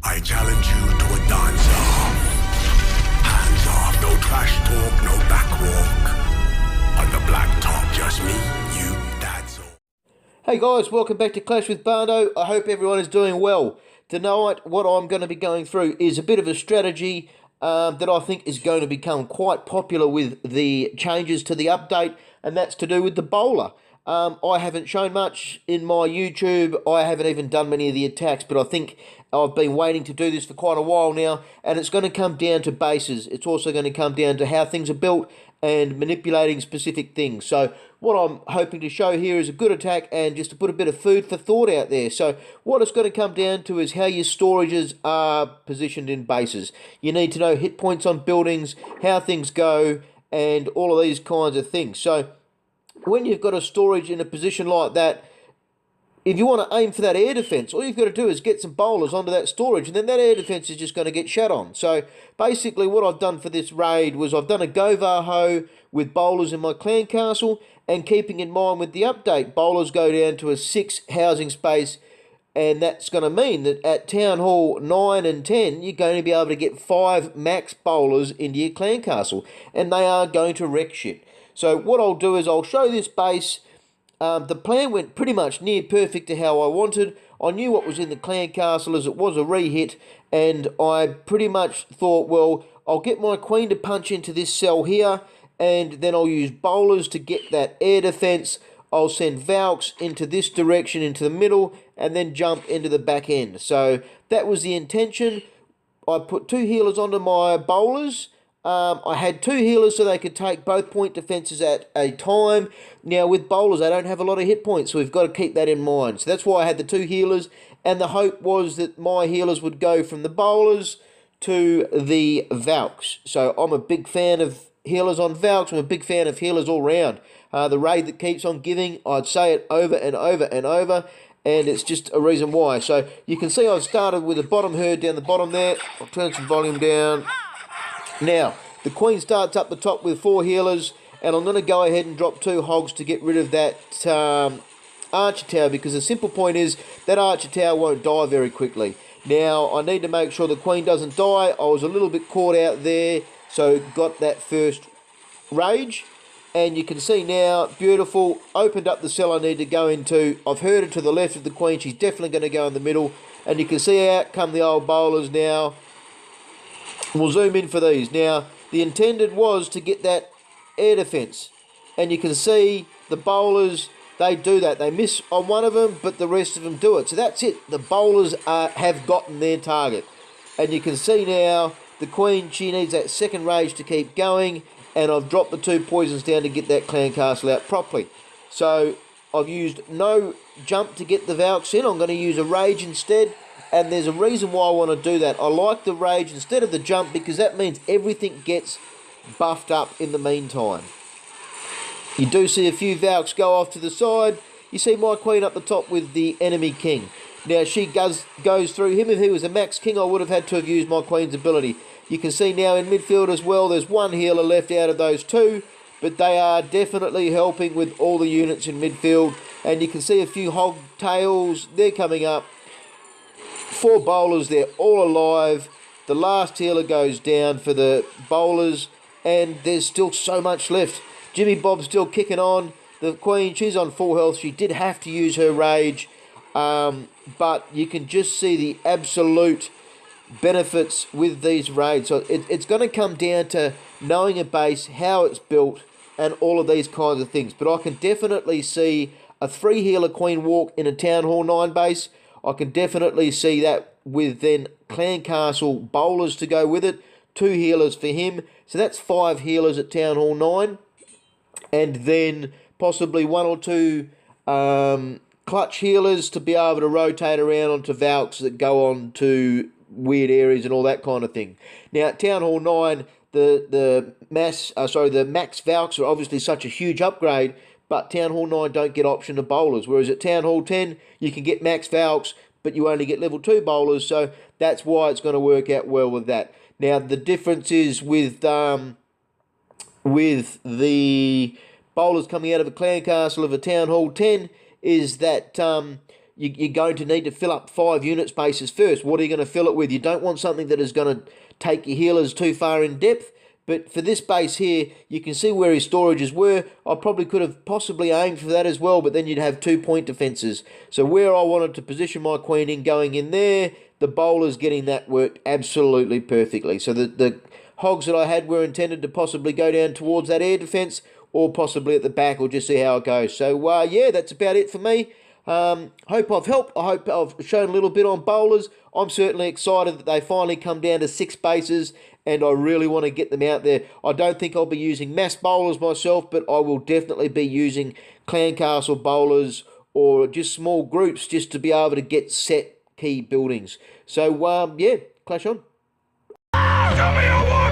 I challenge you to a dance-off. Hands off, no trash talk, no backwalk. On the black top, just me, you, that's all. Hey guys, welcome back to Clash with Bardo. I hope everyone is doing well. Tonight, what I'm going to be going through is a bit of a strategy that I think is going to become quite popular with the changes to the update, and that's to do with the bowler. I haven't shown much in my YouTube. I haven't even done many of the attacks, but I think I've been waiting to do this for quite a while now, and it's going to come down to bases. It's also going to come down to how things are built and manipulating specific things. So what I'm hoping to show here is a good attack and just to put a bit of food for thought out there. So what it's going to come down to is how your storages are positioned in bases. You need to know hit points on buildings, how things go, and all of these kinds of things. So when you've got a storage in a position like that, if you want to aim for that air defence, all you've got to do is get some bowlers onto that storage, and then that air defence is just going to get shut on. So basically what I've done for this raid was I've done a Govar Ho with bowlers in my clan castle, and keeping in mind with the update, bowlers go down to a 6 housing space, and that's going to mean that at Town Hall 9 and 10, you're going to be able to get 5 max bowlers into your clan castle, and they are going to wreck shit. So what I'll do is I'll show this base. The plan went pretty much near perfect to how I wanted. I knew what was in the clan castle as it was a rehit, and I pretty much thought, well, I'll get my queen to punch into this cell here, and then I'll use bowlers to get that air defense. I'll send Valks into this direction, into the middle, and then jump into the back end. So that was the intention. I put 2 healers onto my bowlers. I had 2 healers so they could take both point defences at a time. Now with bowlers, they don't have a lot of hit points, so we've got to keep that in mind. So that's why I had the 2 healers, and the hope was that my healers would go from the bowlers to the Valks. So I'm a big fan of healers on Valks. I'm a big fan of healers all round. The raid that keeps on giving, I'd say it over and over and over, and it's just a reason why. So you can see I've started with the bottom herd down the bottom there. I'll turn some volume down. Now, the queen starts up the top with 4 healers, and I'm going to go ahead and drop 2 hogs to get rid of that archer tower, because the simple point is that archer tower won't die very quickly. Now, I need to make sure the queen doesn't die. I was a little bit caught out there, so got that first rage. And you can see now, beautiful, opened up the cell I need to go into. I've heard her to the left of the queen. She's definitely going to go in the middle. And you can see out come the old bowlers now. We'll zoom in for these. Now, the intended was to get that air defence. And you can see the bowlers, they do that. They miss on one of them, but the rest of them do it. So that's it. The bowlers have gotten their target. And you can see now, the queen, she needs that second rage to keep going. And I've dropped the 2 poisons down to get that clan castle out properly. So I've used no jump to get the Valks in. I'm going to use a rage instead. And there's a reason why I want to do that. I like the rage instead of the jump, because that means everything gets buffed up in the meantime. You do see a few Valks go off to the side. You see my queen up the top with the enemy king. Now she goes through him. If he was a max king, I would have had to have used my queen's ability. You can see now in midfield as well, there's 1 healer left out of those 2. But they are definitely helping with all the units in midfield. And you can see a few hog tails. They're coming up. 4 bowlers, they're all alive. The last healer goes down for the bowlers, and there's still so much left. Jimmy Bob's still kicking on. The queen, she's on full health. She did have to use her rage, but you can just see the absolute benefits with these raids. So it's going to come down to knowing a base, how it's built, and all of these kinds of things. But I can definitely see a 3 healer queen walk in a Town Hall 9 base. I can definitely see that with then clan castle bowlers to go with it. 2 healers for him. So that's 5 healers at Town Hall 9. And then possibly 1 or 2 clutch healers to be able to rotate around onto Valks that go on to weird areas and all that kind of thing. Now at Town Hall 9, the max Valks are obviously such a huge upgrade, but Town Hall 9 don't get option to bowlers, whereas at Town Hall 10, you can get max Valks, but you only get level 2 bowlers, so that's why it's going to work out well with that. Now, the difference is with the bowlers coming out of a clan castle of a Town Hall 10 is that you're going to need to fill up 5 unit spaces first. What are you going to fill it with? You don't want something that is going to take your healers too far in depth. But for this base here, you can see where his storages were. I probably could have possibly aimed for that as well, but then you'd have 2-point defences. So where I wanted to position my queen in going in there, the bowler's getting that worked absolutely perfectly. So the hogs that I had were intended to possibly go down towards that air defence, or possibly at the back. We'll just see how it goes. So yeah, that's about it for me. Hope I've helped. I hope I've shown a little bit on bowlers. I'm certainly excited that they finally come down to 6 bases, and I really want to get them out there. I don't think I'll be using mass bowlers myself, but I will definitely be using clan castle bowlers or just small groups just to be able to get set key buildings. So yeah, clash on. Tell me